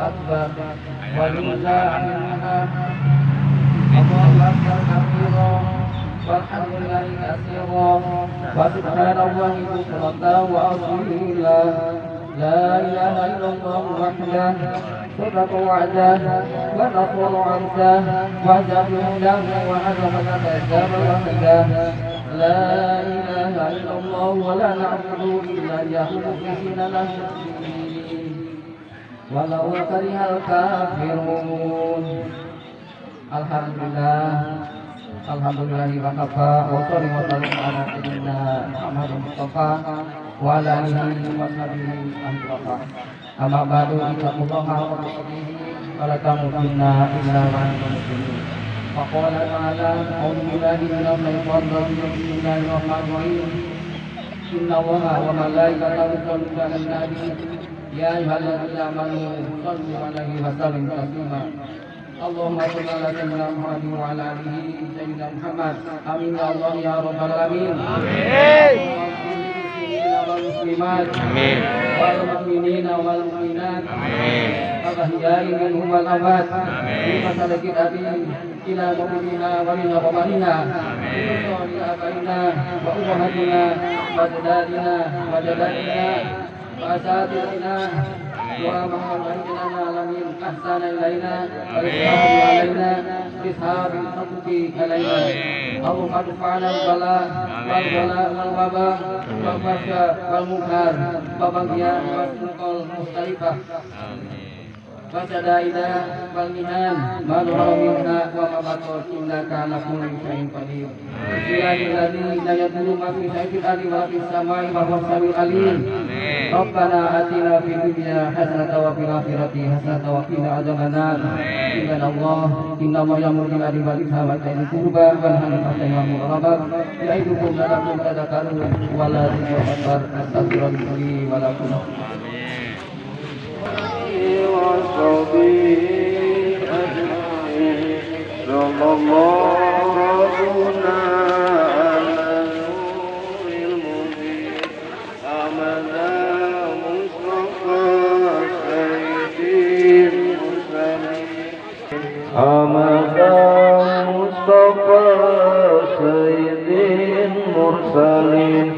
أكبر ولله الحمد الله أكبر كبيرا والحمد لله كثيرا وسبحان الله بكرة وأصيلا لا إله إلا الله وحده صدق وعده ونصر عبده وجب له وعزم كتاب وحده لا إله إلا الله ولا نعبد إلا إياه مخلصين له الدين ولو كره الكافرون. Alhamdulillah, alhamdulillah wa kafa wa sallallahu wa sallam ala sayyidina Muhammad Mustafa wa ala alihi wa sahbihi ajma'in. Amma ba'du, ittaqullaha wa taqullaha wa la tamutunna illa wa antum muslimun. Wa qala ta'ala a'udzu billahi minash shaitanir rajim. Bismillahirrahmanirrahim. Inna Allaha wa malaikatahu yusholluna 'alan nabi ya ayyuhalladzina amanu shallu 'alaihi wa sallimu taslima. Allahumma shalli ala sayyidina Muhammad wa ala alihi sayyidina Muhammad. Amin ya Allah ya rabbal alamin. Amin. Wal muslimat. Amin. Wal mu'minina wal mu'minat. Amin. Al-ahya'i minhum wal amwat. Amin. Bi masalaki abi ila mu'minina wa min qamarina. Amin. Wa abaina wa ummahatina wa jadadina wa jadadina wa asatirina wa mahabbina alamin ahsana ilaina wa ishabu alaina ishabi sabki alaina Allahumma adfa'na bala wal bala wal waba wal fasya wal munkar wa baghyan wa sulqal mustalifah Fasadaida wal mihan manura minha wa mabatot innaka ala kulli syai'in qadir. Bismillahirrahmanirrahim. La yadullu ma fi syai'in ali wa fis samai wa huwas samiul alim. Rabbana atina fid dunya hasanatan wa fil akhirati hasanatan wa qina adzabannar. Subhanallah, inna ma ya'muru bil adli wal ihsani wa ita'i qurba wa yanha 'anil munkar ya'idukum la'allakum tadhakkarun wa la tu'akbar astaghfirullahi wa lakum. وصحبه أجمعين صلى الله ربنا على نور المبين أحمد مصطفى سيد المرسلين أحمد مصطفى سيد المرسلين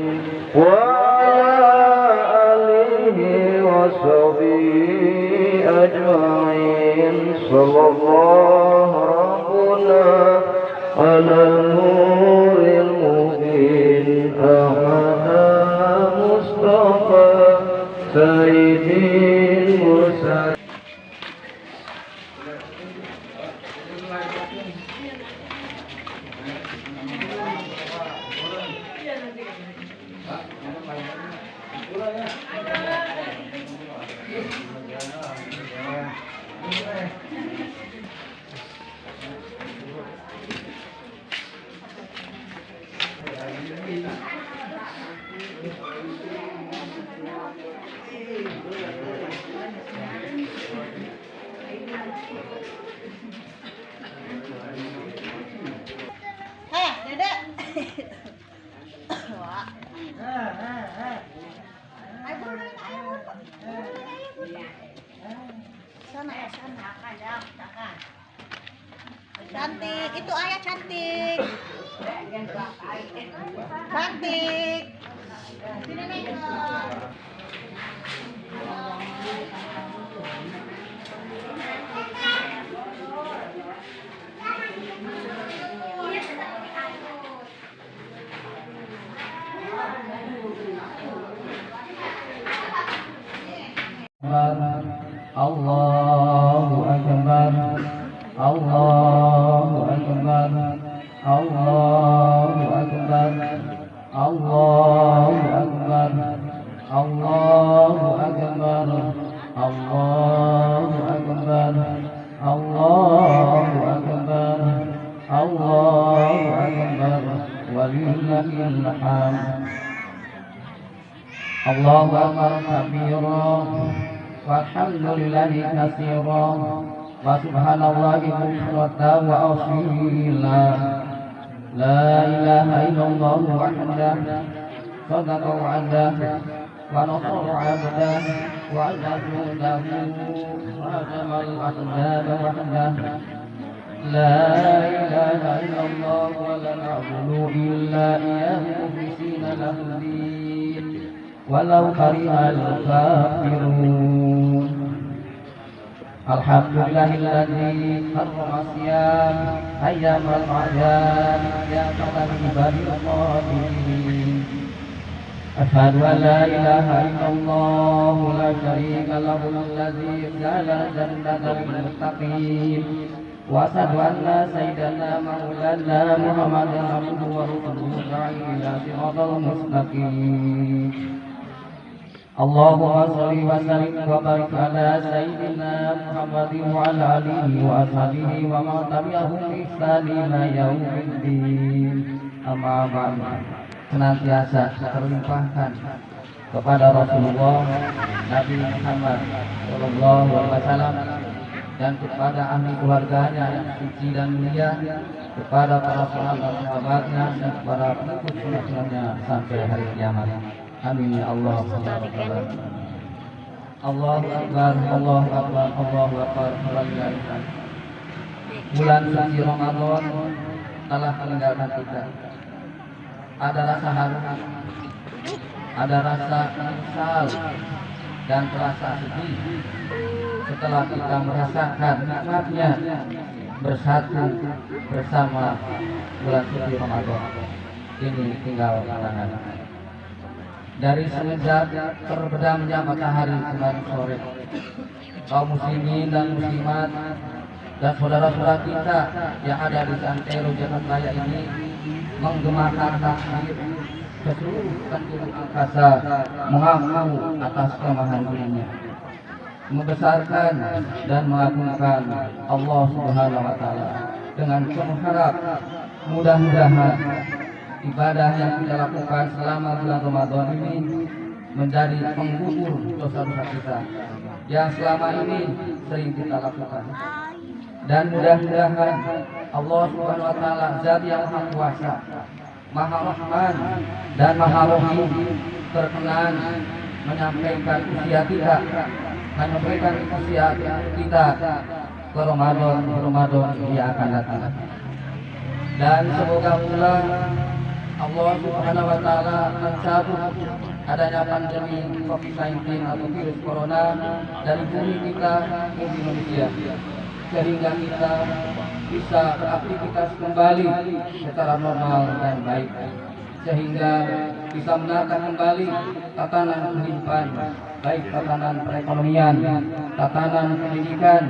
أجمعين صلى الله ربنا على نور المبين أحمد مصطفى سيد المرسلين. Cantik, itu ayah cantik. Cantik. Sini nih. Allahu Akbar, Allahu Akbar, Allahu Akbar, Allahu Akbar, Allahu Akbar, Allahu Akbar, Allahu Akbar, Allahu Akbar, walillahil hamd. Allahu Akbar kabiran walhamdulillahi katsiran wa subhanallahi bukratan wa asila. La ilaha illallah wahdah sadaqa wa'dah wa nasara 'abdah وجنوده هزم الأحزاب وحده لا إله إلا الله ولا نعبد إلا إياه مخلصين له الدين ولو كره الكافرون الحمد لله الذي حرم الصيام أيام الأعياد قيامة لعباد الصابرين أشهد أن لا إله إلا الله لا شريك له الذي جعل الجنة للمتقين وأشهد أن سيدنا مولانا محمدا عبده ورسوله الداعي إلى صراط المستقيم اللهم صل وسلم وبارك على سيدنا محمد وعلى آله وأصحابه ومن تبعهم بإحسان إلى يوم الدين أما بعد senantiasa terlimpahkan kepada Rasulullah Nabi Muhammad Sallallahu Alaihi Wasallam dan kepada ahli keluarganya yang suci dan mulia, kepada para sahabat-sahabatnya dan kepada pengikut sunnahnya sampai hari kiamat. Amin ya Allah. Allahu Akbar, Allahu Akbar, Allahu Akbar. Bulan suci Ramadan telah meninggalkan kita. Ada rasa haru, ada rasa menyesal dan rasa sedih setelah kita merasakan nikmatnya bersatu bersama bulan suci Ramadan ini tinggal kenangan. Dari semenjak terbenamnya matahari kemarin sore, kaum muslimin dan muslimat dan saudara-saudara kita yang ada di Santero Jakarta Raya ini menggemakan takbir ke seluruh penjuru angkasa, mengaku atas kemahan dirinya, membesarkan dan mengagungkan Allah Subhanahu wa Ta'ala dengan penuh harap mudah-mudahan ibadah yang kita lakukan selama bulan Ramadan ini menjadi penggugur dosa-dosa kita yang selama ini sering kita lakukan, dan mudah-mudahan Allah Subhanahu wa Ta'ala Zat yang Maha Kuasa, Maha Rahman dan Maha Rahim berkenan menyampaikan usia kita, menyampaikan usia kita ke Ramadan yang akan datang. Dan semoga pula Allah Subhanahu wa Ta'ala mencabut adanya pandemi COVID-19 atau virus corona dari bumi kita, bumi Indonesia, sehingga kita bisa beraktivitas kembali secara normal dan baik, sehingga bisa menata kembali tatanan kehidupan, baik tatanan perekonomian, tatanan pendidikan,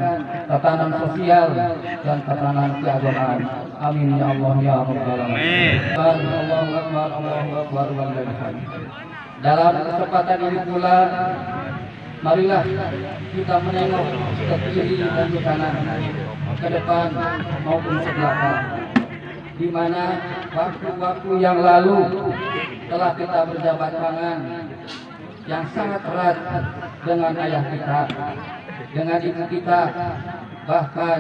tatanan sosial, dan tatanan keagamaan. Amin ya Allah ya Rabbal alamin. Allahu Akbar, Allahu Akbar, dalam kesempatan ini pula, marilah kita menengok ke kiri dan ke kanan, ke depan maupun ke belakang, di mana waktu-waktu yang lalu telah kita berjabat tangan yang sangat erat dengan ayah kita, dengan ibu kita, bahkan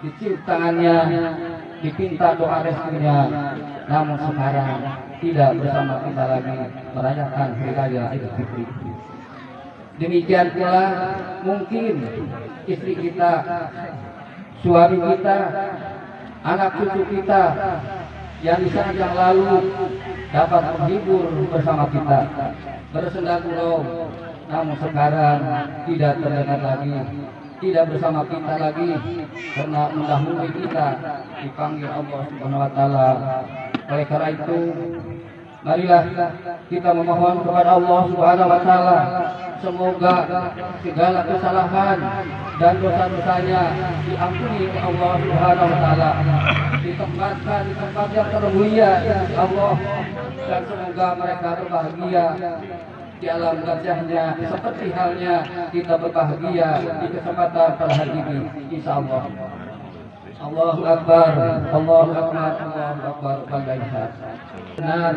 dicium tangannya, dipinta doa restunya. Namun sekarang tidak bersama kita lagi merayakan hari raya Idul Fitri. Demikian pula mungkin istri kita, suami kita, anak cucu kita yang di saat yang lalu dapat menghibur bersama kita, bersenda gurau, namun sekarang tidak terdengar lagi, tidak bersama kita lagi, karena mendahului kita dipanggil Allah Subhanahu wa Ta'ala. Oleh karena itu, marilah kita memohon kepada Allah Subhanahu wa Ta'ala, semoga segala kesalahan dan dosa-dosanya diampuni oleh Allah Subhanahu wa Ta'ala, ditempatkan di tempat yang termulia Allah, dan semoga mereka berbahagia di alam wajahnya seperti halnya kita berbahagia di kesempatan pada hari ini, insyaallah. Allahu Akbar, Allahu Akbar, Allahu Akbar. Benar,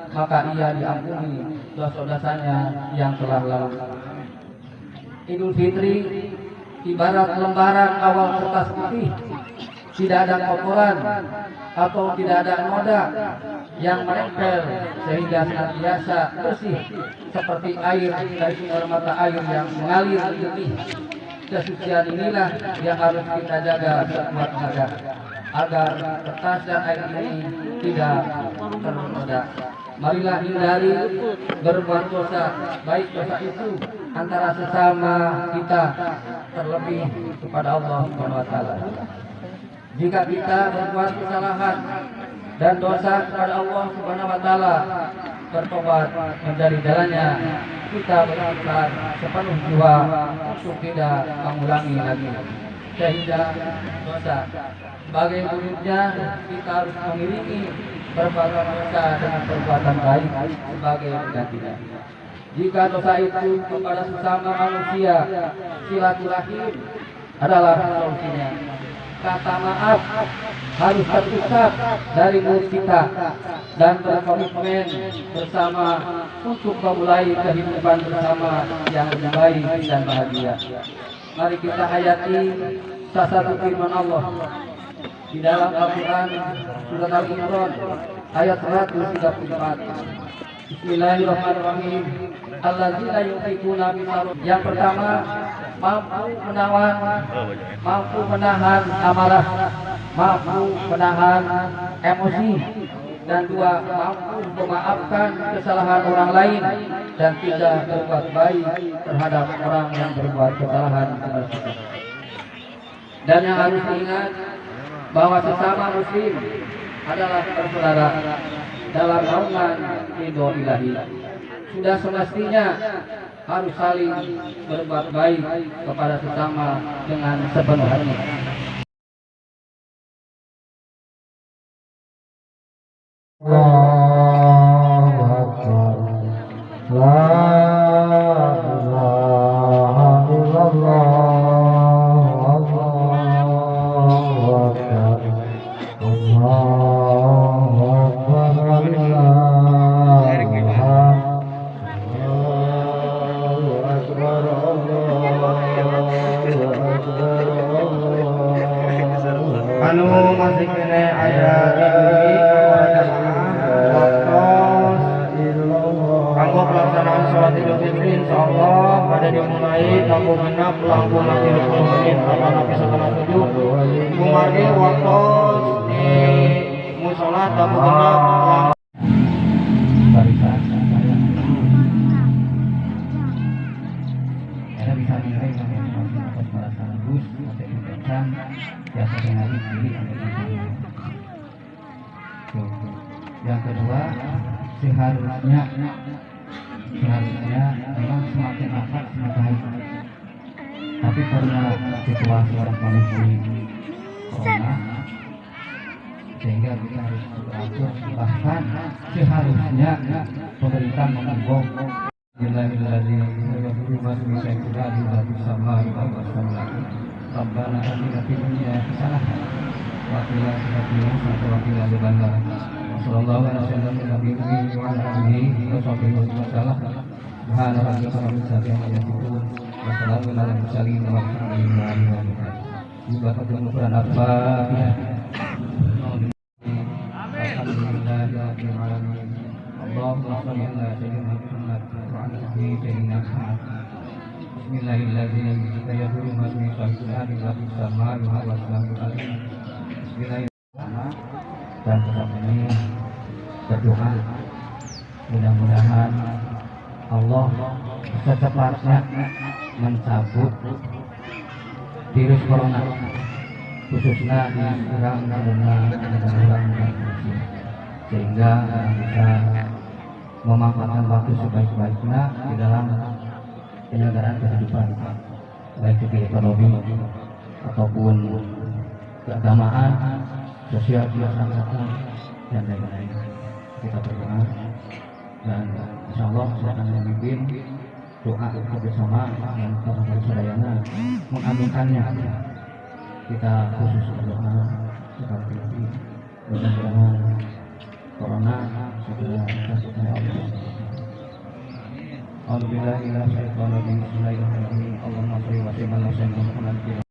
maka ia diampuni dosa-dosanya yang telah lalu. Idul Fitri ibarat lembaran awal kertas putih, tidak ada kotoran atau tidak ada noda yang menempel sehingga senantiasa bersih seperti air dari sumber mata air yang mengalir jernih. Kesucian inilah yang harus kita jaga sekuat tenaga agar kertas dan air ini tidak ternoda. Marilah hindari berbuat dosa, baik dosa itu antara sesama kita, terlebih kepada Allah Subhanahu wa taala. Jika kita berbuat kesalahan dan dosa kepada Allah Subhanahu wa taala, bertobat menjadi jalannya kita berikhtiar sepenuh jiwa untuk tidak mengulangi lagi sehingga dosa. Sebagai muridnya kita harus mengiringi perbuatan dosa dengan perbuatan baik sebagai gantinya. Jika dosa itu kepada sesama manusia, silaturahim adalah solusinya. Kata maaf harus terucap dari mulut kita dan berkomitmen bersama untuk memulai kehidupan bersama yang lebih baik dan bahagia. Mari kita hayati salah satu firman Allah di dalam Al-Quran surat Al-Imran ayat 134. Bismillahirrahmanirrahim. Alladzina yunfiquna bisaruf. Yang pertama, mampu menahan amarah, mampu menahan emosi, dan dua, mampu memaafkan kesalahan orang lain dan tidak berbuat baik terhadap orang yang berbuat kesalahan kepada kita. Dan yang harus diingat bahwa sesama muslim adalah bersaudara dalam naungan ridho ilahi. Sudah semestinya harus saling berbuat baik kepada sesama dengan sepenuh hati. Allahu Akbar. La ilaha illallah. Anu masih kene aya ini kanggo pelaksanaan sholat Idul Fitri insyaallah pada dimulai lampu genap lampu mati 20 menit apa nabi setengah 7 kumari waktu di musola lampu genap barisan saya ada bisa nilai atas merasa bagus atau intensan biasa hari diri. Yang kedua, seharusnya memang semakin akad semakin baik. Tapi karena situasi orang kondisi corona, sehingga kita harus beratur. Bahkan seharusnya pemerintah mengimbau Rabbana atina fid dunya hasanah wa fil akhirati hasanah wa qina adzabannar. Sallallahu alaihi wa ala alihi wa sahbihi wasallam. Subhana rabbika rabbil izzati amma yasifun wa salamun alal mursalin walhamdulillahi rabbil alamin. Barakatuh Quran Al-Fatihah. Alhamdulillahi rabbil alamin. Allahumma shalli ala sayyidina Muhammad wa ala ali sayyidina Muhammad. Bismillahirrahmanirrahim. Dan saat ini berdoa mudah-mudahan Allah secepatnya mencabut virus corona khususnya di orang sehingga bisa memanfaatkan waktu sebaik-baiknya di dalam penyelenggaraan kehidupan baik di ekonomi ataupun keagamaan, sosial, masyarakat dan lain-lain. Kita berdoa dan insya Allah saya akan memimpin doa kita bersama dan para saudara mengaminkannya. Kita khusus berdoa seperti ini mudah-mudahan corona segera terjadi Allah. Alhamdulillah, Bismillahirrahmanirrahim. Allahumma shalli wa sallim ala sayyidina Muhammad.